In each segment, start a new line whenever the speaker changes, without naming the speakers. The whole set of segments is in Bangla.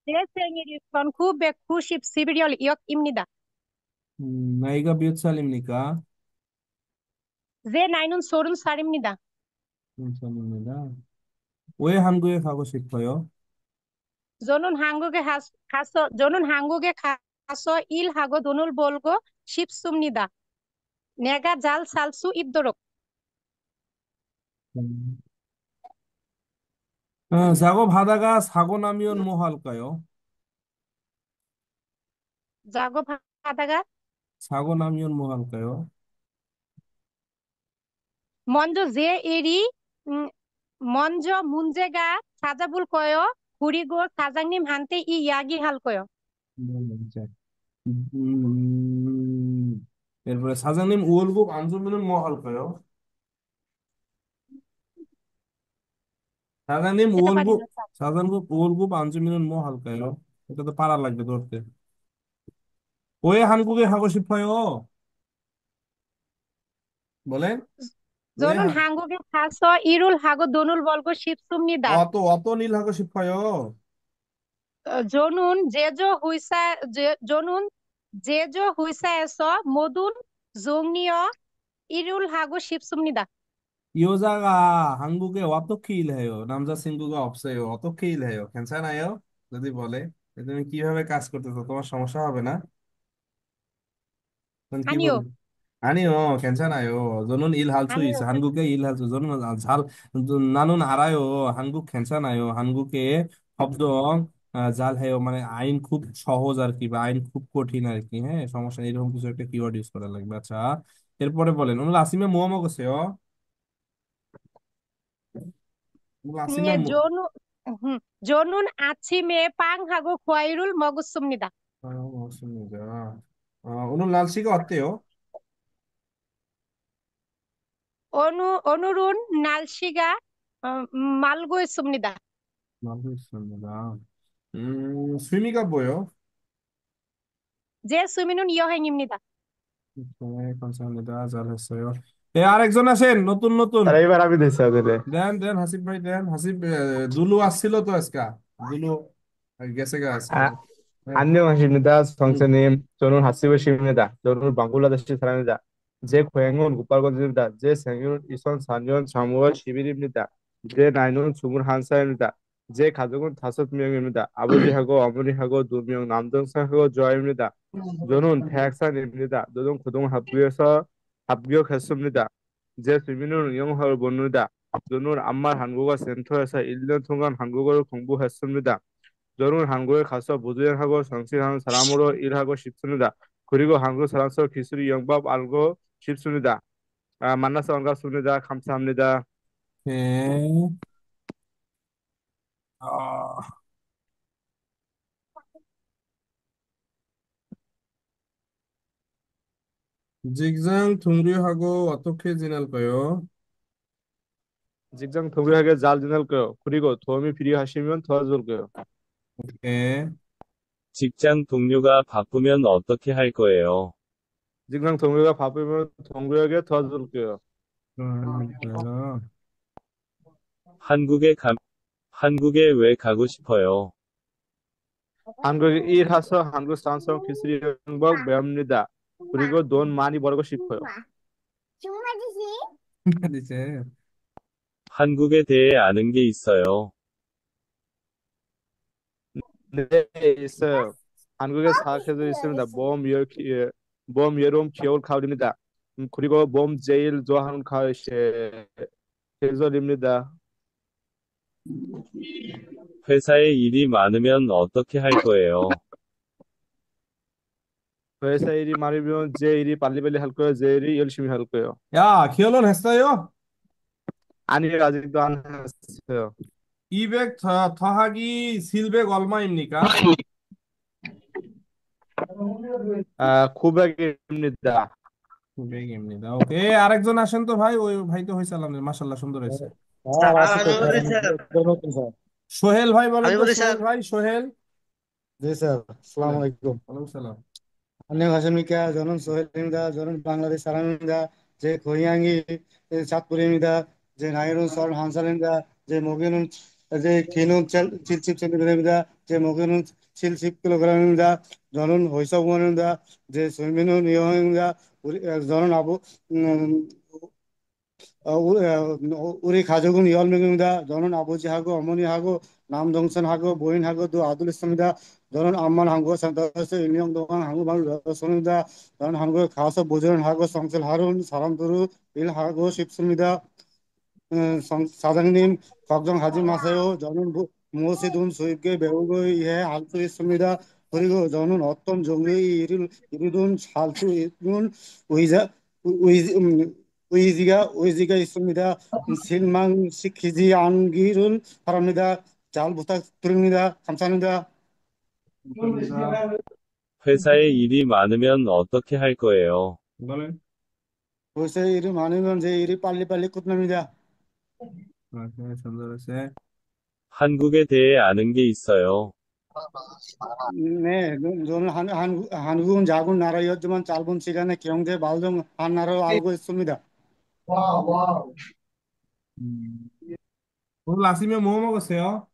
제 생일이 1992년 2월입니다.
나이가 몇 살입니까?
제 나이는 30살입니다.
30살입니다. 왜 한국에 가고 싶어요?
저는 한국에 가서 일하고 돈을 벌고 싶습니다. 내가 잘 살 수 있도록.
음. 작업하다가 사고 나면 뭐 할까요?
작업하다가
사고 나면 뭐 할까요?
먼저 제 일이 음, 먼저 문제가 찾아볼 거예요. 그리고 사장님한테 이야기할 거예요.
이제 এরপরে 사장님 월급 안 주면은 뭐 할까요? 사장님
খেতে পারি না
월급
স্যার।
사장님 월급 안 주면은 뭐 할까요? এটা তো পারা লাগবে ধরতে. 왜 한국에 하고 싶어요? বলেন. 왜
저는 한국에 가서 일을 하고 돈을 벌고 싶습니다.
어떤 일 하고 싶어요?
저는 제주 회사에서 모든 종류의 일을 하고 싶습니다.
여자가 한국에 어떻게 일해요? 남자친구가 없어요. 어떻게 일해요? 괜찮아요? যদি বলে তুমি কিভাবে কাজ করতেছো তোমার সমস্যা হবে না? তখন কি
아니요,
বলবে? 아니요, 괜찮아요. 저는 일할 수
아니요.
있어요. 한국에 일할 수, 저는 나는 알아요. 한국 괜찮아요. 한국에 법정 잘해요. মানে আইন খুব সহজ আর কি বা আইন খুব কঠিন আর কি হ্যাঁ সমস্যা নেই। এরকম কিছু একটা কিওয়ার্ড ইউজ করা লাগবে আচ্ছা এরপরে বলেন 오늘 아침에 뭐 먹었어요? 오늘 아침에
예,
뭐
저는 아침에 빵하고 과일을 먹었습니다.
먹었습니다. 오늘 날씨가 어때요?
오늘은 날씨가 맑고 있습니다.
맛있습니다. 취미가 뭐예요?
제 취미는 여행입니다.
네, 감사합니다. 잘했어요. আরেকজন আছেন নতুন নতুন
তারা এবার আমি দিচ্ছি ওদের
দেন দেন হাসিব ভাই দেন হাসিব দুলু আসছিল তো আজকে দুলু গেছে গা আজকে হ্যাঁ
안녕하십니까,
হুম
성세님. 저는 하시브십니다. 저는 방글라데시 사람입니다. 제 고향은 고팔건주입니다. 제 생일은 2004년 3월 10일입니다. 제 나이는 21살입니다. 제 가족은 5명입니다. 아버지하고 어머니하고 2명, 남동생하고 저입니다. 저는 대학생입니다. 저는 그동안 학교에서 합격했습니다. 제 취미는 영어를 배웁니다. 저는 암말 한국어 센터에서 1년 동안 한국어를 공부했습니다. 저는 한국에 가서 무도행하고 정치하는 사람으로 일하고 싶습니다. 그리고 한국 사람서 기술이 영법 알고 싶습니다. 만나서 반갑습니다. 감사합니다.
네. 아, 직장 동료하고 어떻게 지낼까요?
직장 동료에게 잘 지낼게요. 그리고 도움이 필요하시면 도와줄게요.
네.
직장 동료가 바쁘면 어떻게 할 거예요?
직장 동료가 바쁘면 동료에게 도와줄게요.
그러니까요.
한국에 가, 한국에 왜 가고 싶어요?
한국에 일해서 한국 사람처럼 기술이 영법 배웁니다. 그리고 돈 많이 벌고 싶어요.
이제
한국에 대해 아는 게 있어요.
네, 있어요. 한국에 사학회도 있습니다. 몸 여름 겨울 가을입니다. 그리고 몸 제일 좋아하는 가을 계절입니다.
회사에 일이 많으면 어떻게 할 거예요?
회사 일이 많으면 제 일이 빨리빨리 할 거예요. 제 일이 열심히 할 거예요.
야, 결혼했어요?
아니, 아직도 안 했어요.
200 더하기 700 얼마입니까?
900입니다.
900입니다. ওকে আরেকজন আসেন তো ভাই ওই ভাই তো হয়েছে আলহামদুলিল্লাহ মাশাআল্লাহ সুন্দর হয়েছে
স্যার আমি বলি স্যার
সোহেল ভাই বলেন
আমি
তো
বলি স্যার
সোহেল ভাই সোহেল
জি স্যার আসসালামু
বলেন
আলাইকুম
ওয়ালাইকুম সালাম
안녕하십니까 저는 소헬입니다 저는 방글라데시 사람입니다 제 고향이 잣불입니다 제 나이는 31살입니다 제 목에는 제 키는 77cm입니다 제 무게는 70kg입니다. 저는 호이사원입니다. 제 수명은 이형입니다. 저는 음, 우리 가족은 10명입니다. 저는 아버지하고 어머니하고 남동생하고 부인하고 두 아들 있습니다. 저는 암만 한국에 살다가서 1년 동안 한국말을 배웠습니다. 저는 한국에 가서 보존하고 성실하는 사람들을 일하고 싶습니다. 사장님, 걱정하지 마세요. 저는 무엇이든 수입게 배우기 위해 할 수 있습니다. 그리고 저는 어떤 종류의 일이든 할 수 있는 의자, 의, 의지가 있습니다. 실망시키지 않기를 바랍니다. 잘 부탁드립니다. 감사합니다.
감사합니다.
회사에 일이 많으면 어떻게 할 거예요?
이거는
벌써 일이 많으면 제 일이 빨리빨리 끝납니다.
전달하세요.
한국에 대해 아는 게 있어요.
네, 저는 한국은 작은 나라였지만 짧은 시간에 경제 발전한 나라로 알고 있습니다.
음. 오늘 아침에 뭐 먹었어요?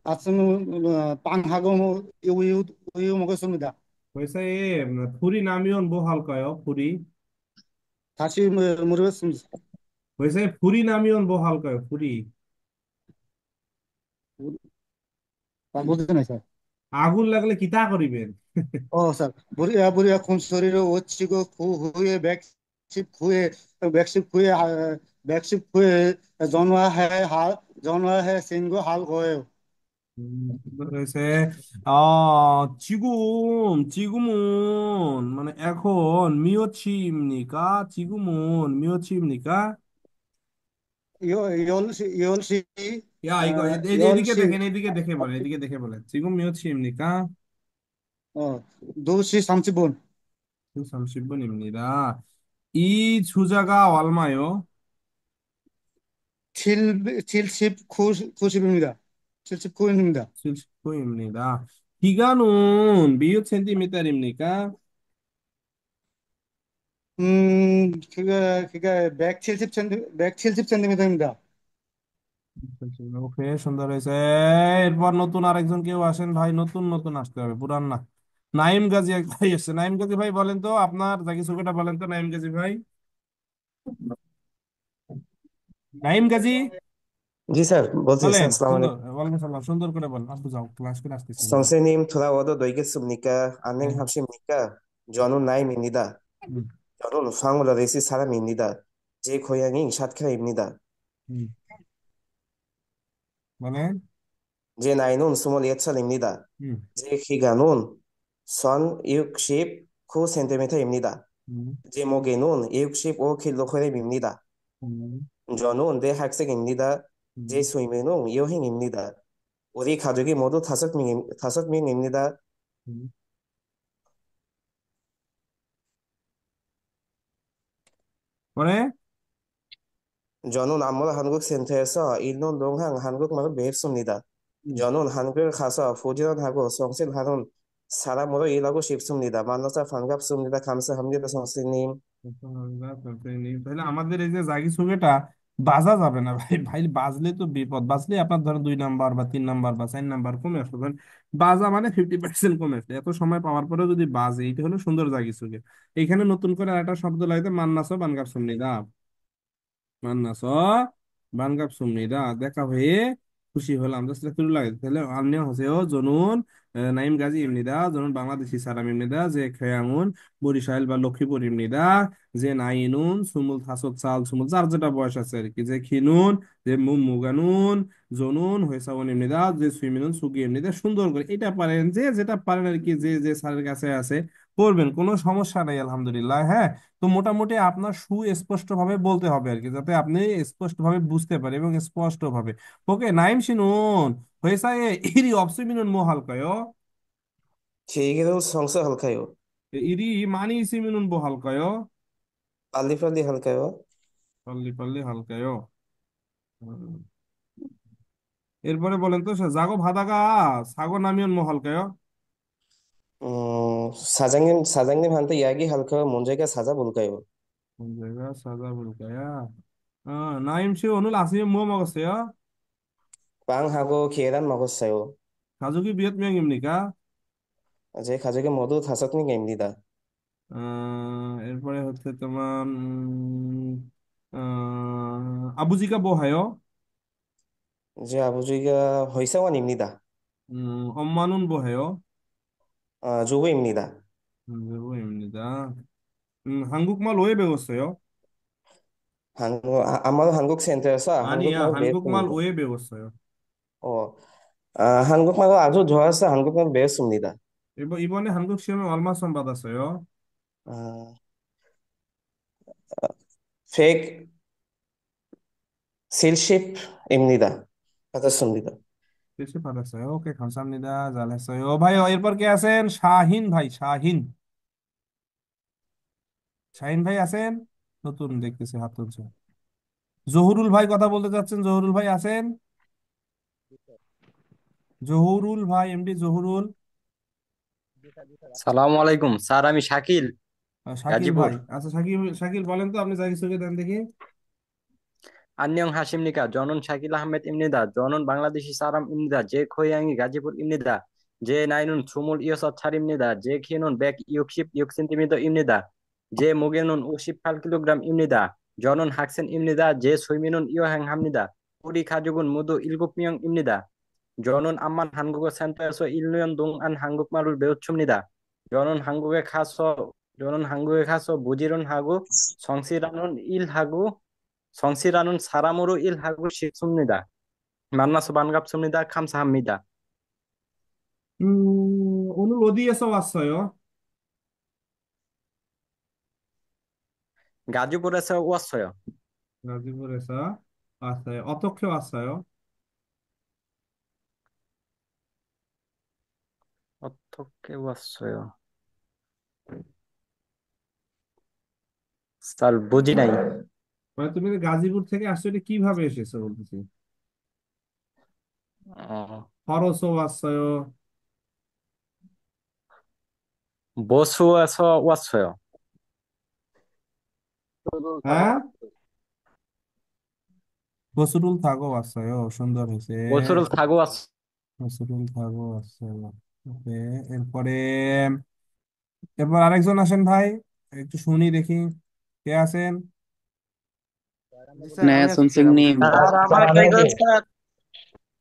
아침은 빵하고 우유 먹었습니다.
회사에 불이 나면 뭐 할까요? 불이.
다시 물어봤습니다.
회사에 불이 나면 뭐 할까요? 불이.
모르겠네요.
আগুন লাগলে কি তা করিবেন?
স্যার বুড়িয়া কোন শরীরে ঐচ্ছিক 후에 맥십 후에 전화해 신고할 거예요.
그래서 지금은 মানে এখন 미어치입니까? 지금은 미어치입니까?
10시
야 이거 에디게
10시
দেখেন এদিকে দেখে বলেন এদিকে দেখে বলেন 지금 미어치입니까?
2시 30분
30분입니다. 이 주자가 얼마요?
79입니다. 79입니다.
79입니다. 기간은 몇 센티미터입니까?
그게 170cm입니다.
ওকে সুন্দর হয়েছে এরপর নতুন আরেকজন কেউ আসেন ভাই নতুন নতুন আসতে হবে পুরান না নাইম গাজী এক ভাই এসছে নাইম গাজী ভাই বলেন তো আপনার জাকি সুকেটা বলেন তো নাইম গাজী ভাই নাইম গাজী
जी सर बोलते हैं
বলেন
अस्सलाम
সুন্দর
वालेकुम
ওয়ালাইকুম সালাম সুন্দর করে বলেন আসতে যাও ক্লাস করে আসতেছি আমরা
선생님 돌아와도 되겠습니까?
হ্যাঁ
안녕하십니까? 저는 나임입니다.
হুম,
저는 방글라데시 사람입니다. 제 고향이 샤트라입니다.
হুম, বলেন
제 나이는 21살입니다.
হুম,
제 키가는 169cm입니다.
হুম,
제 무게는 65kg입니다.
হুম,
저는 대학생입니다. 제
হুম,
취미는 여행입니다. 우리 가족이 모두 다섯 명입니다.
হুম। পরে
저는 아무나 한국센터에서 1년 동안 한국말을 배웠습니다. 저는 한국에 가서 부지런하고 성실하는 사람으로 일하고 싶습니다. 만나서 반갑습니다. 감사합니다, 선생님.
তাহলে আমাদের এই যে জাগি সুগেটা বাজা যাবে না ভাই ভাই বাজলে তো বিপদ বাজলে আপনার ধরেন 2 নাম্বার বা 3 নাম্বার বা 4 নাম্বার কমে আসবে ধরেন বাজা মানে 50% কমে আসবে এত সময় পাওয়ার পরেও যদি বাজে এটা হলো সুন্দর জাগি সুগে এখানে নতুন করে একটা শব্দ লাগবে মান্নাসো বানগাপ সুমনিদা 만나서 반갑습니다. দেখা হয়ে খুশি হলাম জাস্ট একটু লাগে তাহলে 안녕하세요. 저는 나임 가지입니다. 저는 বাংলাদেশি 사람입니다. 제 고향은 বরিশাল বা লক্ষ্মীপুর입니다. 제 나이는 25살, 20 যার যেটা বয়স আছে আর কি 제 키는 제 몸무게는 저는 회사원입니다. 제 취미는 수기입니다. সুন্দর করে এটা পারেন যে যেটা পারেন আর কি যে যে স্যারের কাছে আছে করবেন কোনো সমস্যা নাই আলহামদুলিল্লাহ হ্যাঁ তো মোটামুটি আপনার সুস্পষ্ট ভাবে বলতে হবে আর কি যাতে আপনি স্পষ্ট ভাবে বুঝতে পারেন এবং স্পষ্ট ভাবে ওকে 나임 씨는 회사에 일이 없으면은 뭐 할까요?
제 얘기도 성사할까요?
일이 많이 있으면은 뭐 할까요?
빨리빨리 할까요?
빨리빨리 할까요? 음. এরপরে বলেন তো জাগো ভাদা가 사고 나면 뭐 할까요?
사장님한테 이야기할까요? 문제가 찾아볼까요?
문제가 찾아볼 거야. 나임 씨 오늘 아침에 뭐 먹었어요?
빵하고 계란 먹었어요.
가족이 몇 명입니까?
제 가족이 모두 5명입니다.
এরপরে হচ্ছে তোমার 아버지가 뭐 해요?
제 아버지가 회사원입니다.
엄마는 뭐 해요?
주부입니다.
여보입니다. 한국말 왜 배웠어요?
아마도 한국 센터에서
아니야,
한국말을
한국말
배웠습니다.
왜 배웠어요?
어, 한국말을 아주 좋아해서 한국말 배웠습니다.
이번에 한국 시험에 얼마 선 받았어요?
아, 170입니다. 받았습니다.
বেশি 받았어요. 오케이, 감사합니다. 잘했어요. ভাই এরপর কে আছেন? শাহিন ভাই, শাহিন। শাহিন ভাই আছেন? নতুন দেখতেছি হাত তুলছে। জহুরুল ভাই কথা বলতে চাচ্ছেন, জহুরুল ভাই আছেন? জহুরুল ভাই, এমডি জহুরুল।
সালামু আলাইকুম স্যার, আমি শাকিল,
শাকিল
গাজীপুর।
ভাই, আচ্ছা শাকিল, শাকিল বলেন তো আপনি জায়গা সুযোগ দেন দেখি।
안녕 하십니까? 저는 샤킬 아흐메드입니다. 저는 방글라데시 사람입니다. 제 고향이 가지পুর입니다. 제 나이는 26살입니다. 제 키는 166cm입니다. 제 무게는 58kg입니다. 저는 학생입니다. 제 취미는 여행합니다. 우리 가족은 모두 7명입니다. 저는 암만 한국어 센터에서 1년 동안 한국말을 배웠습니다. 저는 한국에 가서 저는 한국에 가서 부지런하고 성실하는 사람으로 일하고 싶습니다. 만나서 반갑습니다. 감사합니다.
오늘 어디에서 왔어요?
가지পুර에서 왔어요.
가지불에서 왔어요. 어떻게 왔어요?
어떻게 왔어요? স্যার বুঝি নাই।
মানে তুমি যে গাজীপুর থেকে আসছো, এটা কিভাবে এসেছো বলতেছি।
어,
걸어서 왔어요?
বসু에서 왔어요.
হ্যাঁ, বসুরুল থাকো 왔어요। সুন্দর হয়েছে।
বসু를 타고 왔어요.
বসুরুল থাকো 왔어요। ওকে, এরপরে এরপর আরেকজন আসেন ভাই, একটু শুনি দেখি কে আছেন।
জি স্যার,
नया
আমি আছি স্যার,
सुनसिंह
আমি
नीम
শুনতে
স্যার
পাচ্ছি।
আমার একজন স্যার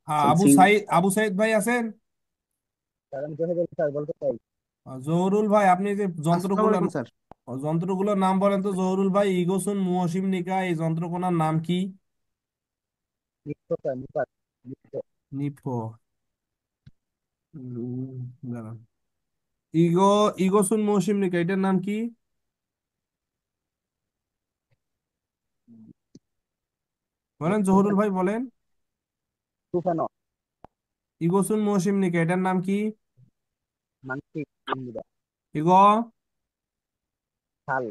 আবু
सुनसिंह
সাইদ, আবু সাইদ ভাই আছেন?
স্যার, আমি জহিরুল স্যার বলতে চাই।
জহুরুল ভাই, আপনি যে
আসসালামু
যন্ত্রগুলো,
আলাইকুম স্যার।
যন্ত্রগুলোর নাম বলেন তো জহুরুল ভাই। ইগোসুন মুহসিম নিকা, এই যন্ত্রগুলোর নাম কি?
নিত্য স্যার, নিপাত, নিত্য।
নিপো, দাঁড়ান। ইগো, ইগোসুন মুহসিম নিকা, এটার নাম কি? বলেন জহুরুল ভাই, বলেন।
তুফানো,
ইগোসুন মুহসিম নিকা, এটার নাম কি?
মানসিক, ইন্দিরা,
ইগো,
খাল,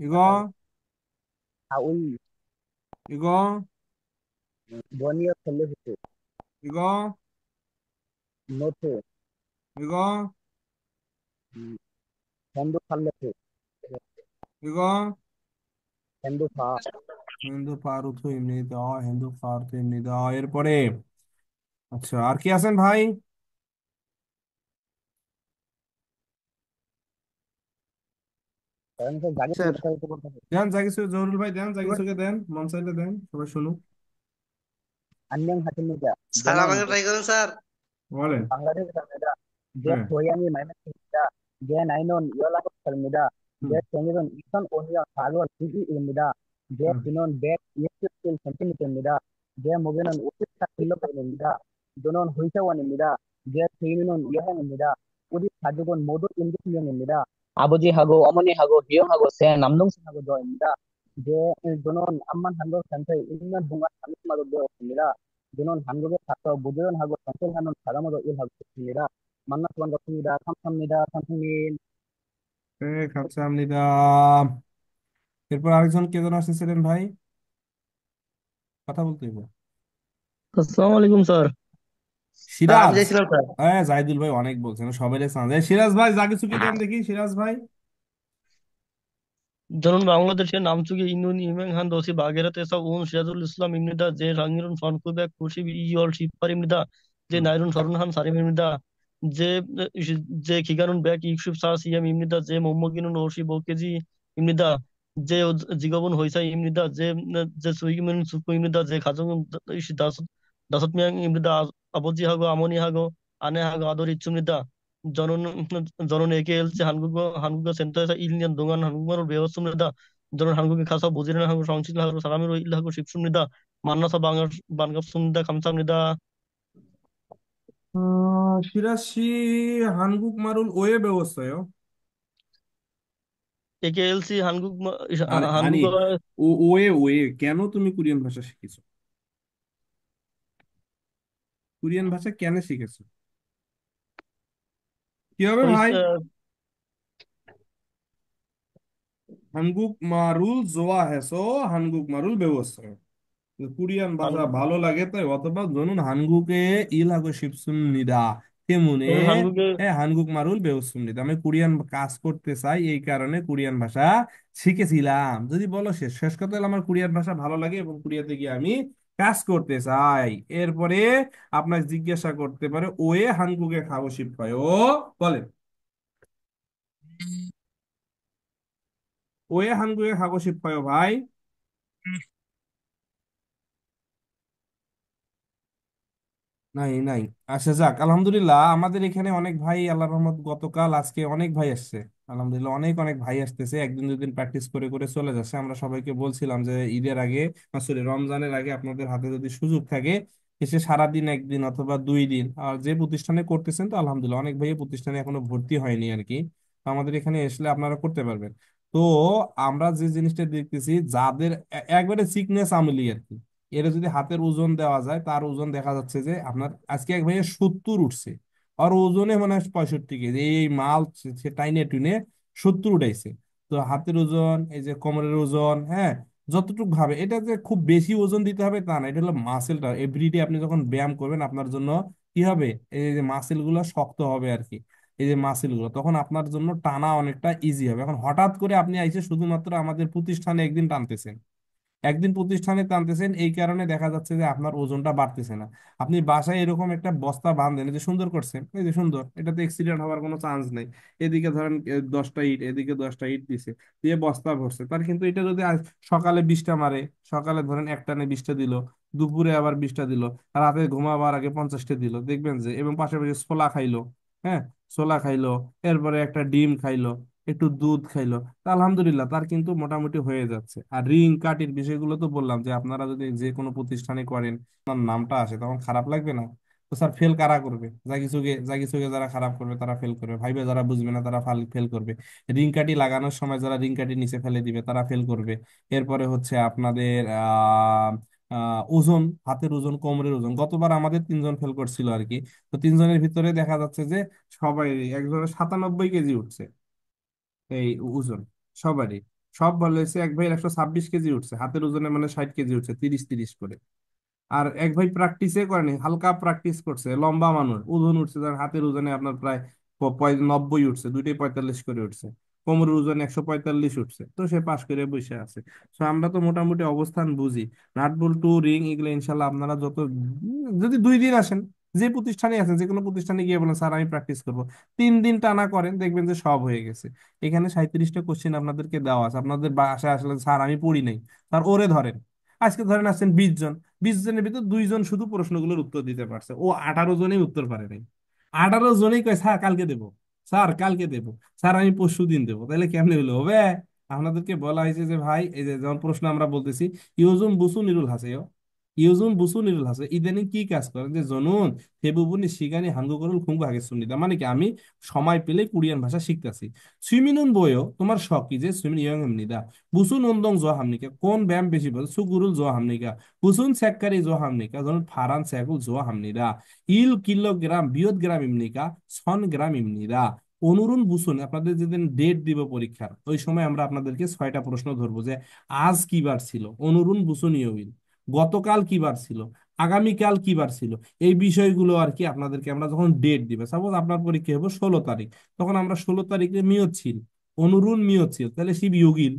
ইগো,
হাউই,
ইগো,
বনিয়া খল্লে হতে,
ইগো,
নোটে,
ইগো,
হেন্দু খাল্লেতে,
ইগো।
হেন্দু ফা,
হিন্দু পারুথ এমনি দেওয়া, হিন্দু পারুথ এমনি দেওয়া। এরপরে আচ্ছা, আর কি আছেন ভাই?
কারণ স্যার গাড়ি
सर
কথা বলতে বলতে
দেন যা কিছু, জহুরুল ভাই দেন, যা কিছুকে দেন, মন চাইলে দেন, সবাই শুনুক।
আন্যাং হাতিমিদা,
স্যার
জনন
আমাকে ট্রাই করুন স্যার।
বলেন।
বাংলাদেশ সামিদা, যে
হ্যাঁ।
হোয়াঙ্গি মাইনাসমিদা, যে নাইনন ইয়লাক সামিদা,
হুম,
যে সেঙ্গিরন ইসন ওনিয়া সালওয়ার সিজি ইমিদা, যে
হুম,
সিনন বেক ইয়েস্টিল সেন্টিমিটার যে মুগেনন উচিত কিলো ইমিদা, জনন হুইসাওয়ান ইমিদা, যে সিনন ইয়হাং ইমিদা, উদি সাজুগন মোদু ইন্দিস ইমিদা, 아버지 하고 어머니 하고 기영하고 새 남동생하고 저입니다. 이제 저는 암만 한국 센터에 1년 동안 한국말을 배웠습니다. 저는 한국에 가서 부지런하고 정신하는 사람으로 일하고 있습니다. 만나서 반갑습니다. 감사합니다, 선생님.
감사합니다। এরপর আরেকজন কে যেন আসতেছিলেন ভাই, কথা বলতে হইব।
अस्सलाम वालेकुम सर।
স্যার আমি
সিরাজ।
চাইছিলাম স্যার।
হ্যাঁ, জাহিদুল ভাই অনেক বলছেন, সবাই সিরাজ ভাই যা কিছু কি দেন দেখি, সিরাজ ভাই।
저는 방글라데시의 남쪽에 있는 이명한 도시 바게르트에서 온 시라줄 이슬람 입니다. 제 나이는 1992월 18일입니다. 제 나이론 서른한 살임입니다. 제 제 기간은 164cm입니다. 제 몸무게는 55kg입니다. 제 직업은 회사입니다. 제 수익은 숙부입니다. 제 가정은 다섯 명입니다. 아버지하고 어머니하고 아내하고 아들이 있습니다. 저는 저는 AKLC 한국어 센터에서 1년 동안 한국말을 배웠습니다. 저는 한국에 가서 모질은 한국 정치를 하고 사람으로 일하고 싶습니다. 만나서 반갑습니다. 감사합니다.
시라 씨 한국말을 왜 배웠어요?
AKLC
আরে আনি
한국어
ওয়ে ওয়ে কেন তুমি কোরিয়ান ভাষা শিখেছো? কোরিয়ান ভাষা কেন শিখেছো? কি হবে ভাই?
회사
한국 말을 좋아해서 한국말을 배웠어요. 코리안 ভাষা
한국
ভালো লাগে তাই অথবা 저는 한국에 일하고 싶습니다. 때문에
저는 한국에
한국말을 배웠습니다. আমি কোরিয়ান কাজ করতে চাই এই কারণে কোরিয়ান ভাষা শিখেছিলাম। যদি বলো শেষ শেষ কথা হলো আমার কোরিয়ান ভাষা ভালো লাগে এবং কোরিয়াতে গিয়ে আমি কাজ করতে চাই। এরপরে আপনার জিজ্ঞাসা করতে পারে ওয়ে 한국에 가고 싶어요 বলেন ওয়ে 한국에 가고 싶어요 ভাই নাই নাই আচ্ছা যাক আলহামদুলিল্লাহ আমাদের এখানে অনেক ভাই আল্লাহর রহমত গতকাল আজকে অনেক ভাই আসছে আলহামদুলিল্লাহ অনেক অনেক ভাই আসতেছে একদিন দুদিন প্র্যাকটিস করে করে চলে যাচ্ছে আমরা সবাইকে বলছিলাম যে ঈদের আগে সরি রমজানের আগে আপনাদের হাতে যদি সুযোগ থাকে এসে সারাদিন একদিন অথবা 2 দিন আর যে প্রতিষ্ঠানে করতেছেন তো আলহামদুলিল্লাহ অনেক ভাই এই প্রতিষ্ঠানে এখনো ভর্তি হয়নি আর কি তো আমাদের এখানে আসলে আপনারা করতে পারবেন তো আমরা যে জিনিসটা দেখতেছি যাদের একবারে সিকনেস আমলি আর কি এর যদি হাতের ওজন দেওয়া যায় তার ওজন দেখা যাচ্ছে যে আপনার আজকে এক ভাইয়ের 70 উঠছে আর ওজনে মানে 65 কেজি এই মাল সে টাইনে টুনে 70 উঠাইছে তো হাতের ওজন এই যে কোমরের ওজন হ্যাঁ যতটুকু ভাবে এটা যে খুব বেশি ওজন দিতে হবে তা না এটা হলো মাসেলটা এভরিডে আপনি যখন ব্যায়াম করবেন আপনার জন্য কি হবে এই যে মাসেল গুলো শক্ত হবে আর কি এই যে মাসেল গুলো তখন আপনার জন্য টানা অনেকটা ইজি হবে এখন হঠাৎ করে আপনি আইসে শুধুমাত্র আমাদের প্রতিষ্ঠানে একদিন টানতেছেন একদিন প্রতিষ্ঠানে টানতেছেন এই কারণে দেখা যাচ্ছে যে আপনার ওজনটা বাড়তেছে না আপনি বাসায় এরকম একটা বস্তা বাঁধেন এই যে সুন্দর করছেন এই যে সুন্দর এটাতে অ্যাক্সিডেন্ট হওয়ার কোনো চান্স নেই এদিকে ধরেন 10টা ইট এদিকে 10টা ইট দিছে দিয়ে বস্তা ভরছে তার কিন্তু এটা যদি আজ সকালে 20টা মারে সকালে ধরেন একটানে 20টা দিল দুপুরে আবার 20টা দিল রাতে ঘুমাবার আগে 50টা দিল দেখবেন যে এবং পাশাপাশি ছোলা খাইলো হ্যাঁ ছোলা খাইলো এরপরে একটা ডিম খাইলো একটু দুধ খাইলো তা আলহামদুলিল্লাহ তার কিন্তু মোটামুটি হয়ে যাচ্ছে আর রিং কাটির বিষয়গুলো তো বললাম যে আপনারা যদি যে কোনো প্রতিষ্ঠানে করেন আপনার নামটা আসে তখন খারাপ লাগবে না তো স্যার ফেল কারা করবে যা কিছুকে যারা খারাপ করবে তারা ফেল করবে ভাইবে যারা বুঝবে না তারা ফেল করবে রিং কাটি লাগানোর সময় যারা রিং কাটি নিচে ফেলে দিবে তারা ফেল করবে এরপরে হচ্ছে আপনাদের ওজন হাতের ওজন কোমরের ওজন গতবার আমাদের 3জন ফেল করছিল আর কি তো 3জনের ভিতরে দেখা যাচ্ছে যে সবাই একজনের 97 কেজি উঠছে এই ওজন সবারই সব ভালো হয়েছে এক ভাইয়ের 126 কেজি উঠছে হাতের ওজনে মানে 60 কেজি উঠছে 30 30 করে আর এক ভাই প্র্যাকটিসে করেনি হালকা প্র্যাকটিস করছে লম্বা মানুষ ওজন উঠছে যার হাতের ওজনে আপনার প্রায় 90 উঠছে দুইটাই 45 করে উঠছে কোমরের ওজন 145 উঠছে তো সে পাশ করে বসে আছে তো আমরা তো মোটামুটি অবস্থান বুঝি নাট বল্টু রিং এগুলো ইনশাল্লাহ আপনারা যত যদি 2 দিন আসেন যে প্রতিষ্ঠানে আছেন যে কোনো প্রতিষ্ঠানে গিয়ে বলেন স্যার আমি প্র্যাকটিস করবো 3 দিন টানা করেন দেখবেন যে সব হয়ে গেছে এখানে 37টা কোশ্চেন আপনাদেরকে দেওয়া আছে আপনাদের বাসায় আসলে স্যার আমি পড়ি নাই স্যার ওরে ধরেন আজকে ধরেন আসছেন 20 জন 20 জনের ভিতর 2 জন শুধু প্রশ্নগুলোর উত্তর দিতে পারছে ও 18 জনেই উত্তর পারে নাই 18 জনেই কয় স্যার কালকে দেবো স্যার কালকে দেবো স্যার আমি পরশু দিন দেবো তাহলে কেমনে হলো হবে আপনাদেরকে বলা হয়েছে যে ভাই এই যে যেমন প্রশ্ন আমরা বলতেছি ইউজুম বুসু নিরুল হাসেও ইউজুম বুসু নিরুল হাসে ইদানিং কি কাজ করেন যে জনুন হেবুবুনি শিগানি হাঙ্গু করুল খুঙ্গু হাগে সুনিদা মানে কি আমি সময় পেলে কোরিয়ান ভাষা শিখতেছি সুইমিনুন বইও তোমার শখ কি যে সুইমিন ইয়ং এমনিদা বুসুন নন্দং জ হামনিকা কোন ব্যায়াম বেশি বল সুগুরুল জ হামনিকা বুসুন সেক্কারি জ হামনিকা ধরুন ফারান সেকুল জ হামনিদা ইল কিলোগ্রাম বিয়ত গ্রাম ইমনিকা সন গ্রাম ইমনিদা অনুরুণ বুসুন আপনাদের যেদিন ডেট দিব পরীক্ষার ওই সময় আমরা আপনাদেরকে 6টা প্রশ্ন ধরবো যে আজ কি বার ছিল অনুরুণ বুসুন ইয়বিল গতকাল কি বার ছিল আগামীকাল কি বার ছিল এই বিষয়গুলো আর কি আপনাদেরকে আমরা যখন ডেট দিবে সাপোজ আপনার পরীক্ষা হবে 16 তারিখ তখন আমরা 16 তারিখে মিয়ত ছিল অনুরুণ মিয়ত ছিল তাহলে শিব ইয়োগিল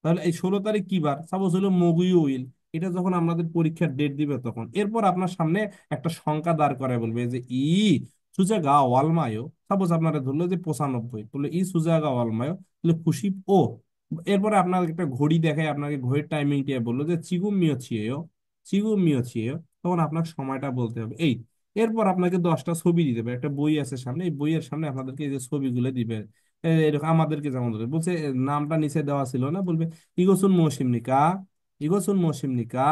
তাহলে এই 16 তারিখ কি বার সাপোজ হলো মগুই উইল এটা যখন আমাদের পরীক্ষার ডেট দিবে তখন এরপর আপনার সামনে একটা সংখ্যা দাঁড় করায় বলবে যে সুজাগা ওয়ালমায়ো, সাপোজ আপনারা ধরলো যে 95, বললো সুজাগা ওয়ালমায়ো, তাহলে খুশি ও। এরপরে আপনার একটা ঘড়ি দেখায়, আপনাকে ঘড়ির টাইমিংটা বললো যে চিগুম মিও ছিয়েও, চিগুম মিও ছিয়েও, তখন আপনার সময়টা বলতে হবে এই। এরপর আপনাকে 10টা ছবি দিতে হবে, একটা বই আছে সামনে, এই বইয়ের সামনে আপনাদেরকে এই যে ছবিগুলো দিবে। এরকম আমাদেরকে যেমন ধরে বলছে, নামটা নিচে দেওয়া ছিল না, বলবে ইগোসুন মৌসিমনিকা, ইগোসুন মৌসিমনিকা,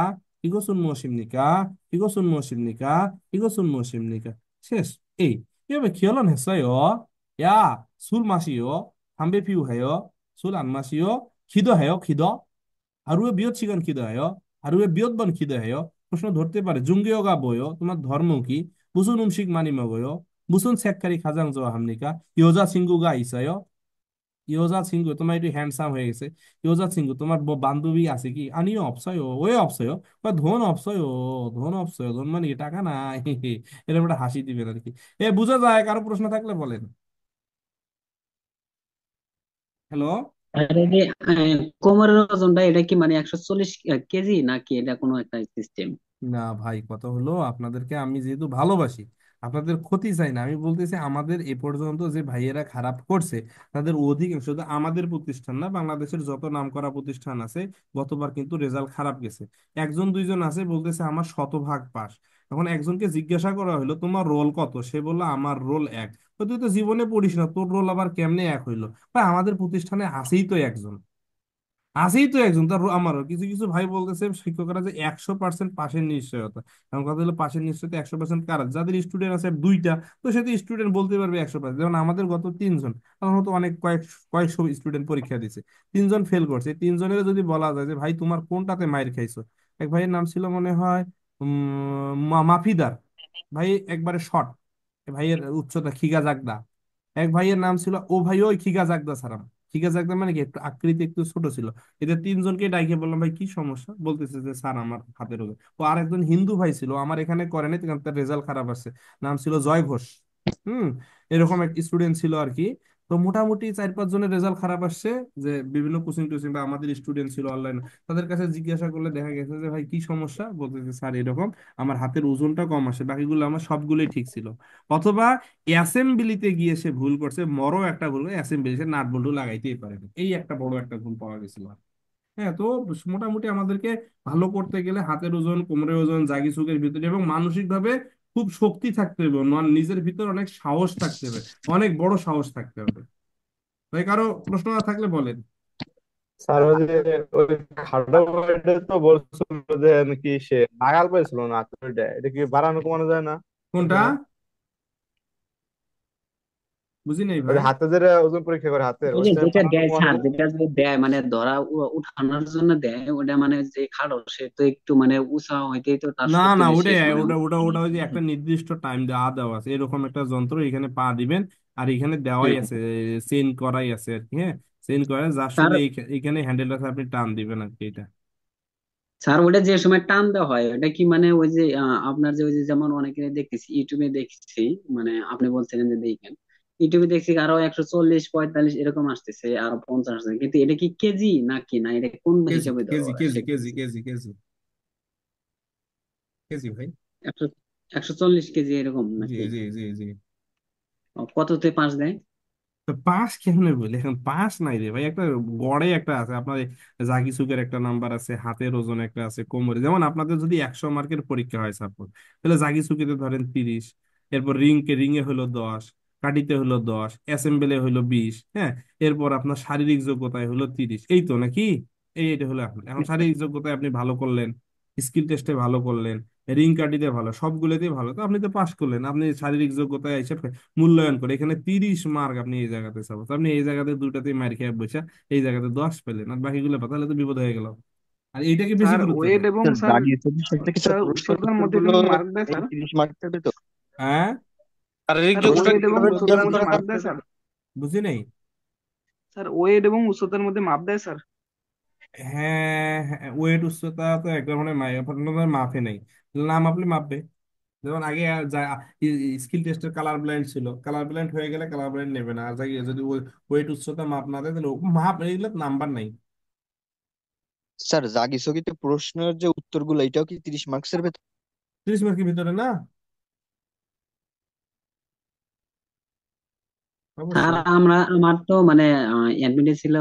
ইগোসুন মৌসিমনিকা, ইগোসুন মৌসিমনিকা, ইগোসুন মৌসিমনিকা। শেষ। এই এভাবে খেয়ালন হেসায় ইয়া সুল মাসিও, হাম্বে পিউ হেয়, সুল আনমাসিও, খিদো হেয় খিদো, হারুয়ে বিয়ত শিগান খিদো হেয়, হারুয়ে বিয়ত বন খিদো হেয়। প্রশ্ন ধরতে পারে জুঙ্গিও গা বইও, তোমার ধর্ম কি? বুসুন উমশিক মানি মগয়, বুসুন সেক্কারি খাজাং জোয়া হামনিকা, ইয়োজা সিঙ্গু গা ইসায়, ইয়োজা সিঙ্গু তোমার একটু হ্যান্ডসাম হয়ে গেছে, ইয়োজা সিঙ্গু তোমার বান্ধবী আছে কি? আনিও অপসয় ওয়ে অপসয় বা ধন অপসয়, ধন অপসয়, ধন মানে কি? টাকা না এরকম একটা হাসি দিবেন আর কি। বুঝা যায়? কারো প্রশ্ন থাকলে বলেন। হ্যালো।
আর এই যে কোমরের ওজনটা এটা কি মানে 140 কেজি নাকি এটা কোনো একটা সিস্টেম?
না ভাই, কথা হলো আপনাদেরকে আমি যেহেতু ভালোবাসি, আপনাদের ক্ষতি চাই না, আমি বলতেছি আমাদের এ পর্যন্ত যে ভাইয়েরা খারাপ করছে তাদের অধিকাংশ, শুধু আমাদের প্রতিষ্ঠান না, বাংলাদেশের যত নামকরা প্রতিষ্ঠান আছে গতবার কিন্তু রেজাল্ট খারাপ গেছে। একজন দুইজন আছে বলতেছে আমার শতভাগ পাস। এখন একজনকে জিজ্ঞাসা করা হলো তোমার রোল কত, সে বললো আমার রোল 1। তো তুই তো জীবনে পড়িস না, তোর রোল আবার কেমনে 1 হইলো? ভাই আমাদের প্রতিষ্ঠানে আছেই তো একজন, আছেই তো একজন তার। আমারও কিছু কিছু ভাই বলতেছে শিক্ষকরা যে 100% পাশের নিশ্চয়তা। এখন কথা হলো পাশের নিশ্চয়তা 100% কারা? যাদের স্টুডেন্ট আছে 2টা, তো সে তো স্টুডেন্ট বলতে পারবে 100%। যেমন আমাদের গত 3 জন, আমার মতো অনেক কয়েকশো স্টুডেন্ট পরীক্ষা দিছে, 3 জন ফেল করছে। 3 জনের যদি বলা যায় যে ভাই তোমার কোনটাতে মাইর খাইছো, এক ভাইয়ের নাম ছিল মনে হয় মাফিদার ভাই, একবারে শর্ট, ভাইয়ের উচ্চতা খিগা জাগদা। এক ভাইয়ের নাম ছিল ও ভাই ওই খিগা জাগদা সারাম। ঠিক আছে, একদম মানে কি একটু আকৃতি একটু ছোট ছিল। এদের 3 জনকে ডাইকে বললাম ভাই কি সমস্যা, বলতেছে যে স্যার আমার হাতের রোগে। ও আর একজন হিন্দু ভাই ছিল, আমার এখানে করে নাই, কিন্তু তার রেজাল্ট খারাপ আসছে, নাম ছিল জয় ঘোষ। হুম। এরকম এক স্টুডেন্ট ছিল আর কি। তো মোটামুটি 4-5 জনের রেজাল্ট খারাপ আসছে, যে বিভিন্ন কোচিং টোচিং বা আমাদের স্টুডেন্ট ছিল অনলাইন, তাদের কাছে জিজ্ঞাসা করলে দেখা গেছে যে ভাই কি সমস্যা, বলতেছে স্যার এরকম আমার হাতের ওজনটা কম আসে, বাকিগুলো আমার সবগুলোই ঠিক ছিল। অথবা অ্যাসেম্বলিতে গিয়ে সে ভুল করছে, বড় একটা ভুল, অ্যাসেম্বলি সে নাট বল্টু লাগাইতেই পারে না, এই একটা বড় একটা ভুল পাওয়া গেছিল। হ্যাঁ, তো মোটামুটি আমাদেরকে ভালো করতে গেলে হাতের ওজন, কোমরের ওজন, জাগি চুকের ভিতরে এবং মানসিক ভাবে খুব শক্তি থাকতে হবে, নিজের ভিতর অনেক সাহস থাকতে হবে, অনেক বড় সাহস থাকতে হবে। তাই কারো প্রশ্ন না থাকলে বলেন।
স্যার ওই যে ওই খাটো ভাইটা তো বলছিল যে নাকি সে নাগাল পাইছিল না আতুইটা, এটা কি বাড়ানো কমানো যায় না
কোনটা?
ওজনে?
বুঝি নাই
ওই
ভাই।
যে হাতে যেটা ওজন পরীক্ষা করে হাতের,
ওই যে
ওইটা
যেটা
বাড়ানো
দেয়
কমানো
স্যার,
যায়?
যেটা যে দেয় মানে ধরা উঠানোর জন্য দেয়, ওটা মানে যে খাড়ো সে তো একটু মানে উঁচা হইতেই তো তার
না
শক্তি
না,
বেশি
ওটাই,
মানে
ওটা ওই যে একটা নির্দিষ্ট টাইম দেওয়া দেওয়া আছে, এরকম একটা যন্ত্র এখানে পা দিবেন, আর এখানে দেওয়াই
হ্যাঁ।
আছে, চেন করাই আছে আর কি। হ্যাঁ, চেন করা যার
স্যার
শুধু এইখানে হ্যান্ডেলটা আপনি টান দিবেন আর কি এটা।
স্যার ওটা যে সময় টান দেওয়া হয় ওটা কি মানে ওই যে আপনার যে ওই যে যেমন অনেকে দেখতেছি ইউটিউবে দেখছি, মানে আপনি বলছিলেন যে দেখেন, ইউটিউবে দেখছি আরো 140 45 এরকম আসতেছে, আরো 50 আসতেছে, কিন্তু এটা কি কেজি নাকি না এটা কোন
কেজি
হিসাবে
কেজি কেজি
শেখ
কেজি
দিচ্ছে?
কেজি কেজি কেজি ভাই।
140 কেজি এরকম
জি
নাকি?
জি জি জি।
কততে পাঁচ দেয়?
তো পাস কেমনে বলে, এখন পাস নাই রে ভাই, একটা গড়ে একটা আছে আপনার, জাগি সুগের একটা নাম্বার আছে, হাতের ওজন একটা আছে, কোমরে, যেমন আপনাদের যদি 100 মার্কের পরীক্ষা হয় সাপোজ, তাহলে জাগি সুগিতে ধরেন 30, এরপর রিং এ হলো 10, কাটিতে হলো 10, অ্যাসেম্বলে হলো 20। হ্যাঁ, এরপর আপনার শারীরিক যোগ্যতায় হলো 30, এই তো নাকি? এটা হলো আপনার এখন শারীরিক যোগ্যতায় আপনি ভালো করলেন, স্কিল টেস্টে ভালো করলেন, রিং কাটিতে ভালো, সবগুলোতেই ভালো, তো আপনি তো পাস করলেন। আপনি শারীরিক যোগ্যতায় হিসাব মূল্যায়ন করে এখানে 30 মার্ক আপনি এই জায়গাতে চাবো, আপনি এই জায়গাতে দুটাতেই মার খেয়ে বসে এই জায়গাতে 10 পেলেন, আর বাকিগুলো তাহলে তো বিপদ হয়ে গেল। আর এইটাকে বেশি
স্যার
গুরুত্ব
ওয়েট
দেয়।
এবং
স্যার
স্যার
জানিয়ে চব্বিশ সালটা কি স্যার
স্যার
পরিষ্কার
উচ্চতার মধ্যে
উত্তরগুলো
কিন্তু মার্ক দেয়
এই
স্যার।
30 মার্কের হবে তো?
হ্যাঁ,
শারীরিক
স্যার
যোগ্যতা
ওয়েট এবং
কিভাবে
প্রশ্নের
উচ্চতার
নির্ধারণ
মধ্যে
করা
মার্ক
হয়?
দেয় স্যার।
বুঝি নাই।
স্যার ওয়েট এবং উচ্চতার মধ্যে মাপ দেয় স্যার।
হ্যাঁ হ্যাঁ, ওয়েট উচ্চতা তো একবার মানে মাপে নাই, না মাপলে মাপবে। যেমন আগে স্কিল টেস্টের কালার ব্লাইন্ড ছিল, কালার ব্লাইন্ড হয়ে গেলে কালার ব্লাইন্ড নেবে না, আর যদি ওয়েট উচ্চতা মাপ না দেয় তাহলে মাপ এগুলো নাম্বার নাই।
স্যার জাগিছকিতে প্রশ্নের যে উত্তরগুলো এটাও কি 30 মার্কসের ভেতর?
30 মার্কের ভিতরে না?
স্যার
অবশ্যই।
আমার তো মানে অ্যাডমিটে ছিল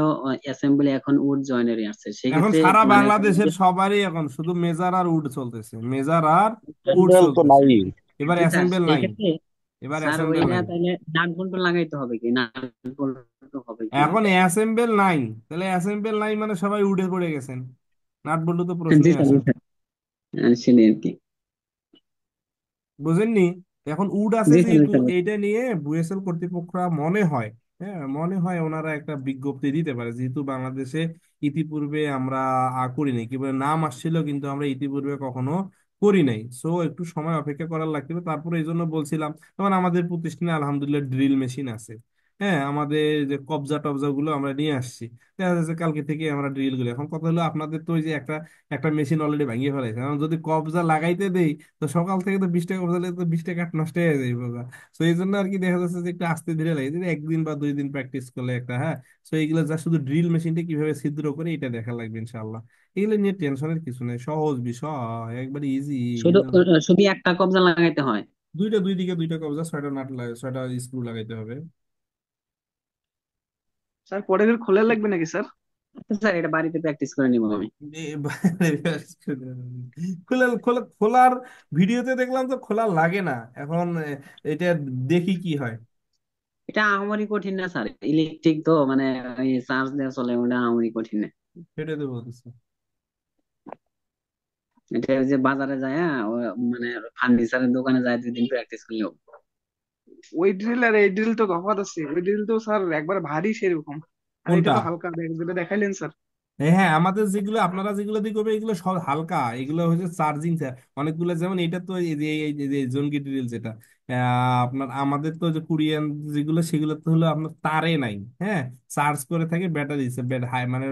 অ্যাসেম্বলি, এখন উড জয়েনারি আসছে,
এখন
সেক্ষেত্রে
সারা
মানে
বাংলাদেশের সবারই এখন শুধু মেজর আর উড চলতেছে, মেজর আর উড
অ্যাসেম্বল তো
চলতেছে।
নাই।
এবার
জি স্যার
অ্যাসেম্বল নাই।
সেক্ষেত্রে
এবার
স্যার
অ্যাসেম্বল
ওইটা
নাই।
তাহলে নাট বল্টু লাগাইতে হবে কি, নাট বল্টু হবে কি?
এখন অ্যাসেম্বল নাই, তাহলে অ্যাসেম্বল নাই মানে সবাই উডে পড়ে গেছেন, নাট বল্টু তো
জি
প্রশ্নই
স্যার
আসে
জি
না।
স্যার, সেটাই আর কি।
বুঝেননি? এখন উড আছে
জি স্যার জি
যেহেতু
স্যার।
এইটা নিয়ে বুয়েসএল কর্তৃপক্ষ মনে হয়, হ্যাঁ মনে হয় ওনারা একটা বিজ্ঞপ্তি দিতে পারে, যেহেতু বাংলাদেশে ইতিপূর্বে আমরা করি নাই, কি বলে নাম আসছিল কিন্তু আমরা ইতিপূর্বে কখনো করি নাই, সো একটু সময় অপেক্ষা করার লাগবে। তারপরে এই জন্য বলছিলাম, যেমন আমাদের প্রতিষ্ঠানে আলহামদুলিল্লাহ ড্রিল মেশিন আছে, হ্যাঁ আমাদের যে কবজা টবজা গুলো আমরা নিয়ে আসছি, দেখা যাচ্ছে কালকে থেকে আমরা ড্রিল গুলো। এখন কথা হলো আপনাদের তো ওই যে একটা একটা মেশিন অলরেডি ভাঙিয়ে ফেলাইছে, এখন যদি কবজা লাগাইতে দেই তো সকাল থেকে তো 20 টাকা বসালে তো 20 টাকা নষ্ট হয়ে যাবে বাবা। তো এই জন্য আর কি দেখা যাচ্ছে যে একটু আস্তে ধীরে লাগে, যদি 1 দিন বা 2 দিন প্র্যাকটিস করলে একটা, হ্যাঁ। তো এইগুলো যা শুধু ড্রিল মেশিনটা কিভাবে ছিদ্র করে এটা দেখা লাগবে ইনশাআল্লাহ। এগুলো নিয়ে টেনশনের কিছু নেই, সহজ বিষয়, একবারে ইজি।
শুধু শুধু একটা কবজা লাগাইতে হয়?
দুই দিকে দুইটা কবজা, 6টা নাট লাগে, 6টা স্ক্রু লাগাইতে হবে।
স্যার পরে ফের খোলা লাগবে নাকি স্যার?
আচ্ছা স্যার, এটা বাড়িতে প্র্যাকটিস করে নিবো আমি।
খোলার ভিডিওতে দেখলাম তো খোলা লাগে না এখন, এটা দেখি কি হয়।
এটা আহামরি কঠিন না স্যার, ইলেকট্রিক তো মানে ওই চার্জ দেওয়া চলে, ওটা আহামরি কঠিন না।
সেটাই তো বলতেছি।
এটা ওই যে বাজারে যায়, মানে ফার্নিচারের দোকানে যায় 2 দিন প্র্যাকটিস করলেও।
ওই ড্রিল আর এই ড্রিল তো তফাৎ আছে, ওই ড্রিল তো স্যার একবার ভারী সেরকম, আর এটা
কোনটা?
তো হালকা, যেটা দেখাইলেন স্যার।
হ্যাঁ হ্যাঁ, আমাদের যেগুলো আপনারা যেগুলো দিয়ে করবে এগুলো সব হালকা, এগুলো হচ্ছে চার্জিং অনেকগুলো, যেমন এটা তো এই যে জঙ্গি ড্রিল যেটা, আপনার আমাদের তো যে কোরিয়ান যেগুলো সেগুলো তো হলো আপনার তারে নাই, হ্যাঁ চার্জ করে থাকে ব্যাটারি, হাই মানে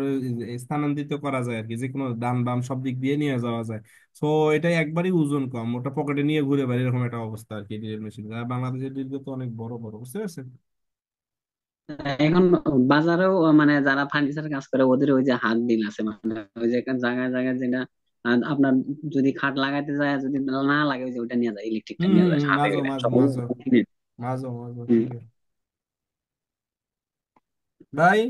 স্থানান্তরিত করা যায় আর কি, যে কোনো ডান বাম সব দিক দিয়ে নিয়ে যাওয়া যায়। তো এটা একবারই ওজন কম, ওটা পকেটে নিয়ে ঘুরে বেড়ায় এরকম একটা অবস্থা আর কি ড্রিল মেশিন। আর বাংলাদেশের ড্রিল তো অনেক বড় বড়, বুঝতে পারছেন?
এখন বাজারেও মানে যারা ফার্নিচার কাজ করে ওদের ওই যে হাত ডিল আছে, মানে ওই যে জায়গায় জায়গায় যেটা আপনার যদি খাট লাগাইতে যায়, যদি না লাগে ওই যে ওইটা নিয়ে যায়, ইলেকট্রিকটা
হম
নিয়ে
হম
যায়
হম,
সাথে
মাঝো
করে
মাঝো
সব
মাঝো
কিনে।
মাঝো মাঝো,
হুম।
ঠিক আছে ভাই।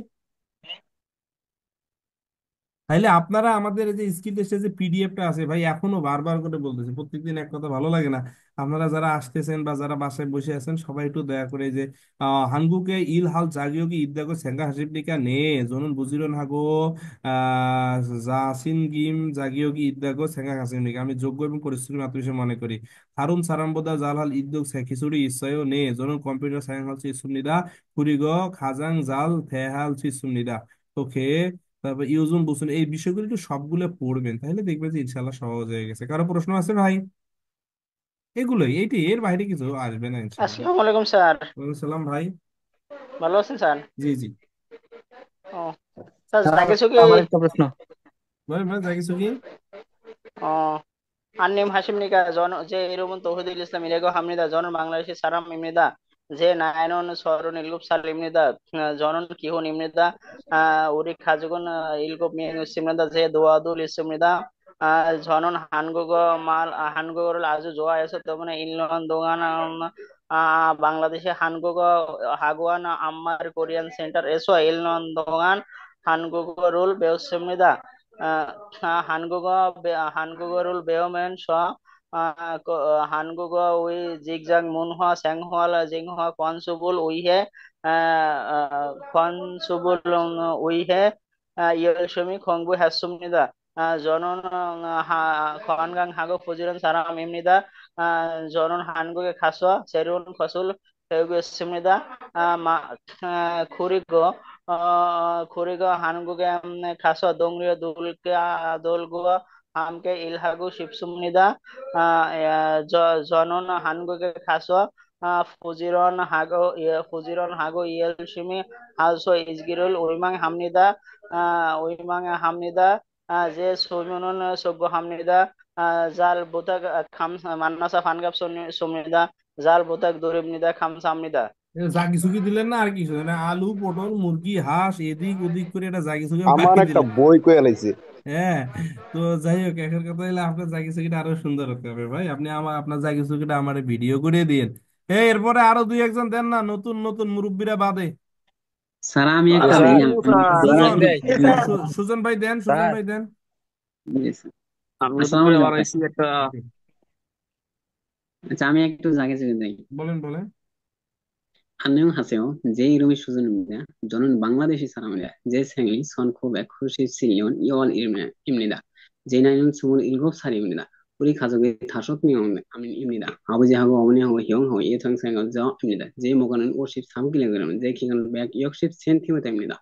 তাইলে আপনারা আমাদের এই যে স্কিল টেস্টের যে পিডিএফটা আছে ভাই, এখনো বারবার করে বলতেছি, প্রত্যেকদিন এক কথা ভালো লাগে না। আপনারা যারা আসতেছেন বা যারা বাসায় বসে আছেন সবাই একটু দয়া করে এই যে হানগুকে ইল হাল জাগিয়োগি ইদ্দাগো সেঙ্গা হাসিবলিকা নে জনুন বুজিরন হাগো আহ জাসিন গিম জাগিয়োগি ইদ্দাগো সেঙ্গা হাসিবলিকা, আমি যোগ্য এবং পরিশ্রমী আত্মবিশ্বাস মনে করি। হারুন সারাম্বদা জাল হাল ইদ্যোগ খিচুড়ি ইসয়ও নে জনুন কম্পিউটার সায়েন্স হচ্ছে ইসুমনিদা কুরিগো খাজাং জাল থেহাল ইসুমনিদা তোকে। তারপর ইউজুম বুসুন, এই বিষয়গুলো একটু সবগুলো পড়বেন, তাহলে দেখবেন যে ইনশাল্লাহ সহজ হয়ে গেছে। কারো প্রশ্ন আছে ভাই? এগুলোই, এইটি এর বাইরে কিছু আসবে না ইনশাল্লাহ।
আসসালামু আলাইকুম স্যার।
ওয়ালাইকুম সালাম ভাই।
ভালো আছেন স্যার?
জি জি।
ও স্যার
স্যার
জাগে সুগে।
আমার একটা প্রশ্ন।
ভাই ভাই যাই কিছু কি?
ও আন্নিম হাশিম নিকা জন যে ইরুমুন তৌহিদুল ইসলাম ইরেগো হামনিদা জনন বাংলাদেশি সারাম ইমনিদা যে নায়নন সরুন ইলগুপ সাল ইমনিদা জনন কিহুন ইমনিদা উরি খাজুগুন ইলগুপ মিয়ান ইসিমনিদা যে দোয়াদুল ইসিমনিদা জনন হানগুগো মাল হানগুগোর আজু জোয়া এসে তো মানে ইনলন দোগান বাংলাদেশে হানগুগো হাগুয়ান আম্মার কোরিয়ান সেন্টার এসো ইলনন দোগান হানগুগো রুল বেউসিমনিদা 한국어 배우면 한국어 의 직장 문화 생활 정화 관습을 위해 관습을 위해 열심히 공부했습니다. 저는 건강하고 부지런한 사람입니다. 저는 한국에 가서 새로운 것을 배우겠습니다. 그리고 그리고 한국에 가서 동료들과 함께 일하고 싶습니다. 저는 한국에 가서 부지런하고 열심히 할 수 있기를 의망합니다. 의망합니다. 제 소문은 수고합니다. 잘 부탁 만나서 반갑습니다. 잘 부탁드립니다. 감사합니다.
জাগি সুগি দিলেন না আর কিছু না, আলু পটল মুরগি হাঁস এদিক ওদিক করে এটা জাগি সুগি
আমার
বানিয়ে
একটা
দিলেন।
বই কয়ে লাইছে।
হ্যাঁ। তো যাই হোক, একের কথা হলে আপনার জাগি সুগিটা আরো সুন্দর হতে হবে ভাই, আপনি আমার আপনার জাগি সুগিটা আমার ভিডিও করে দিন। এরপরে আরো দুই একজন দেন না, নতুন নতুন মুরব্বীরা বাদে।
স্যার আমি একটা
আচ্ছা
দিই
আসসালামু আলাইকুম
আমি
স্যার।
আমি
সুজন,
একটু
সুজন ভাই দেন, সুজন
স্যার
ভাই দেন।
জি, স্যার।
আমি নতুন
আসসালামু
করে
আলাইকুম স্যার।
বানাইছি একটা।
আচ্ছা আমি একটু জাগে জাগে যাই।
বলেন বলেন।
안녕하세요. 제 이름이 수준입니다. 저는 방글라데시 사람입니다. 제 생일이 1997년 2월 1일입니다. 제 나이는 27살입니다. 우리 가족이 5명입니다. 아버지하고 어머니하고 형하고 여동생하고 저입니다. 제 무게는 53kg, 제 키는 160cm입니다.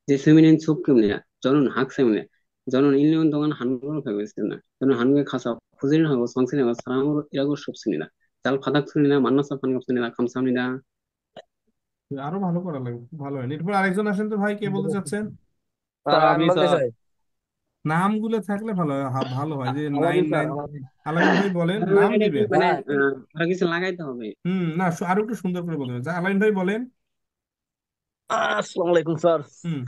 제 수명은 좁습니다. 저는 학생입니다. 저는 1년 동안 한국어를 배우고 있습니다. 저는 한국에 가서 구질을 하고 성실하고 사람으로 일하고 싶습니다. 잘 부탁드립니다. 만나서 반갑습니다. 감사합니다.
আরো ভালো করা লাগবে, খুব ভালো হয়। এরপর আরেকজন আসেন তো ভাই, কে বলতে চাচ্ছেন?
স্যার
স্যার আমি
আমি
বলতে
স্যার।
চাই।
নামগুলো থাকলে ভালো হয়, ভালো হয় যে নাইন
আলামিন স্যার,
নাইন।
আলামিন।
আলামিন ভাই বলেন, নাম
এটা কি
দিবেন।
মানে
স্যার
আরো কিছু লাগাইতে হবে?
না, আরো একটু সুন্দর করে বলতে হবে। আলামিন ভাই বলেন।
আসসালামু 아라이ኩም স্যার।
হুম।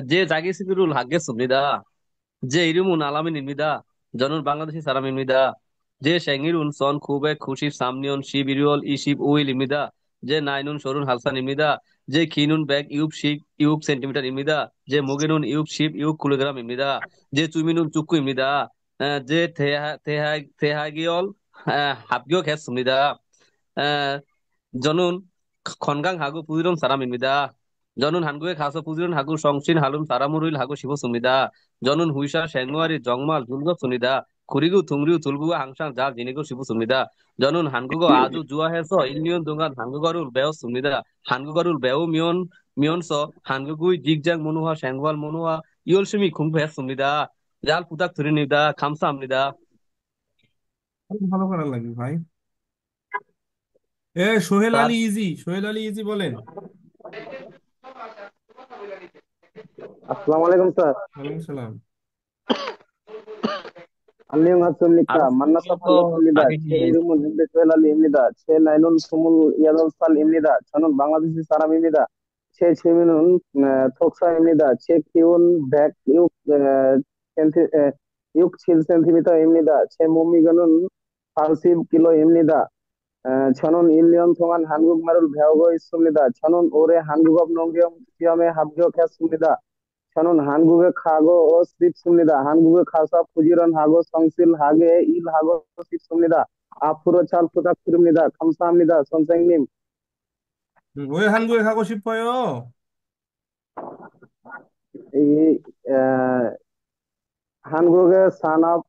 제 자기 스스로를 하겠습니다. 제 이름은 알라민입니다. 저는 방글라데시 사람입니다. 제 생일은 1993년 11월 25일입니다. 제 나이는 30살입니다. 제 키는 166cm입니다. 제 무게는 66kg입니다. 제 취미는 축구입니다. 제 대학을 합격했습니다. 에, 저는 건강하고 부드러운 사람입니다. 저는 한국에 가서 부지런하고 성실한 사람으로 하고 싶었습니다. 저는 회사 생활이 정말 즐겁습니다. 그리고 동료 들과 항상 잘 지내고 싶습니다. 저는 한국어 아주 좋아해서 1년 동안 한국어를 배웠습니다. 한국어를 배우면서 한국의 직장 문화, 생활 문화 열심히 공부했습니다. 잘 부탁드립니다. 감사합니다.
আরো ভালো করা লাগবে ভাই। Sohel
sir
Ali easy, Sohel Ali easy বলেন।
আসসালামু আলাইকুম স্যার।
ওয়ালাইকুম সালাম।
안녕하십니까. 만나서 반갑습니다. 제 이름은 현대소엘 알리입니다. 제 나이는 28살입니다. 저는 방글라데시 사람입니다. 제 취미는 독서입니다. 제 키운 167cm입니다. 제 몸무게는 80kg입니다. 저는 1년 동안 한국말을 배우고 있습니다. 저는 올해 한국어 능력 시험에 합격했습니다. 저는 한국에 가고 싶습니다. 한국에 가서 부지런하고 성실하게 일하고 싶습니다. 앞으로 잘 부탁드립니다. 감사합니다, 선생님.
왜 한국에 가고 싶어요?
이, 에, 한국의 산업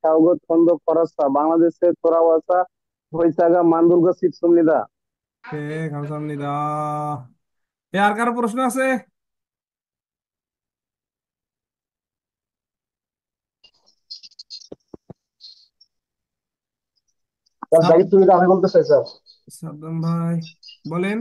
배우고 돈도 벌었어. 바ଂ라দেশ에 돌아와서 회사가 만들고 싶습니다.
감사합니다. আর কারো প্রশ্ন আছে?
স্যার জাহিদ তুমি আমি বলতে চাই স্যার।
সাদ্দাম ভাই বলেন।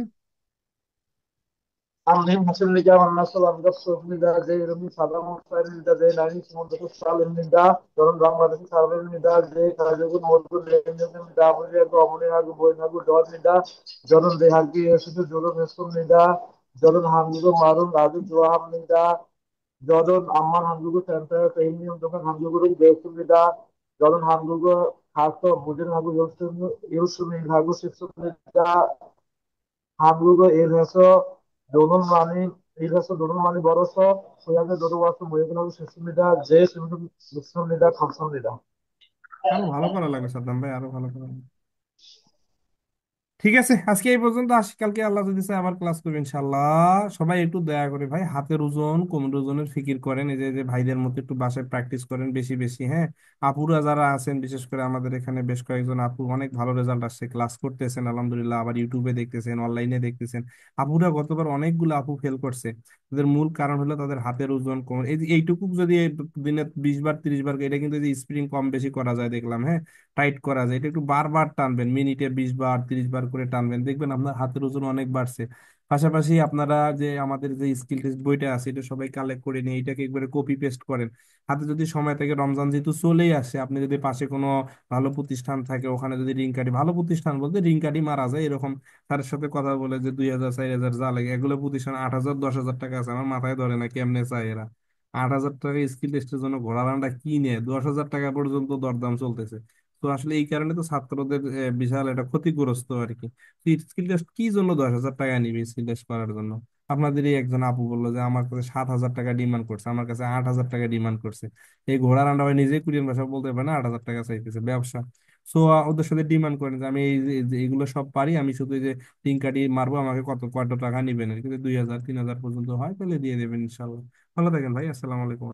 Anlayın hasimliga mannasalarga so'zlida zeyrumi sadam sayrilda zeynani simonda salimida yorun Bangladesh sarvilmida ze karajugun mozgur legendimida amuriyago amuriyago boynago dornida jorun dehagi esudu jorun esumida jorun hangugo marun raju juahamnida jorun amman hangugo senta tehnium dokan hangugo besumida jorun hangugo khaso mujin hagu yusumi hagu sifsumida 한국어 일해서 노는 많이 일해서 노는 많이 벌어서 소양에 들어와서 모욕을 하고 싶습니다. 제 질문 묻습니다. 감사합니다.
আরো ভালো করা লাগবে সাদ্দাম ভাই, আরো ভালো করা লাগবে। ঠিক আছে, আজকে এই পর্যন্ত আসি, কালকে আল্লাহ যদি চায় আবার ক্লাস করবো ইনশাল্লাহ। সবাই একটু দয়া করে ভাই হাতের ওজন কোমরের ওজনের ফিকির করেন, এই যে যে ভাইদের মতো একটু বাসায় প্র্যাকটিস করেন বেশি বেশি, হ্যাঁ। আপুরা যারা আছেন, বিশেষ করে আমাদের এখানে বেশ কয়েকজন আপু অনেক ভালো রেজাল্ট আসছে, ক্লাস করতেছেন আলহামদুলিল্লাহ, আবার ইউটিউবে দেখতেছেন, অনলাইনে দেখতেছেন। আপুরা গতবার অনেকগুলো আপু ফেল করছে, তাদের মূল কারণ হলো তাদের হাতের ওজন কোমর, এই এইটুকু যদি দিনে 20 বার 30 বার, এটা কিন্তু যে স্প্রিং কম বেশি করা যায় দেখলাম, হ্যাঁ। টাইট করা যায়, এটা একটু বারবার টানবেন, মিনিটে 20 বার 30 বার করে টানবেন, দেখবেন আপনার হাতের ওজন অনেক বাড়ছে। পাশাপাশি আপনারা যে আমাদের যে স্কিল টেস্ট বইটা আছে এটা সবাই কালেক্ট করে নিয়ে এটাকে একবারে কপি পেস্ট করেন। হাতে যদি সময় থাকে, রমজান যেহেতু চলেই আসে, আপনি যদি পাশে কোনো ভালো প্রতিষ্ঠান থাকে ওখানে যদি রিং কার্ডি, ভালো প্রতিষ্ঠান বলতে রিং কার্ডি মারা যায় এরকম, তার সাথে কথা বলে যে 2,000 4,000 যা লাগে, এগুলো প্রতিষ্ঠান 8,000 10,000 টাকা আছে, আমার মাথায় ধরে না কেমনে চায় এরা। 8,000 টাকা স্কিল টেস্টের জন্য ঘোড়া রান্না কিনে 10,000 টাকা পর্যন্ত দরদাম চলতেছে। তো আসলে এই কারণে তো ছাত্রদের বিশাল একটা ক্ষতিগ্রস্ত আর কি। স্কিল টেস্ট কি জন্য 10,000 টাকা নিবে স্কিল টেস্ট করার জন্য? আপনাদেরই একজন আপু বললো যে আমার কাছে 7,000 টাকা ডিমান্ড করছে, আমার কাছে 8,000 টাকা ডিমান্ড করছে। এই ঘোড়া রান্না ভাই নিজেই কোরিয়ান ভাষা বলতে পারে না, 8,000 টাকা চাইতেছে ব্যবসা। সো ওদের সাথে ডিমান্ড করেন যে আমি এইগুলো সব পারি, আমি শুধু এই যে টিঙ্কাটি মারবো, আমাকে কত টাকা নিবেন, কিন্তু 2,000 3,000 পর্যন্ত হয় তাহলে দিয়ে দেবেন ইনশাল্লাহ। ভালো থাকেন ভাই, আসসালামু আলাইকুম।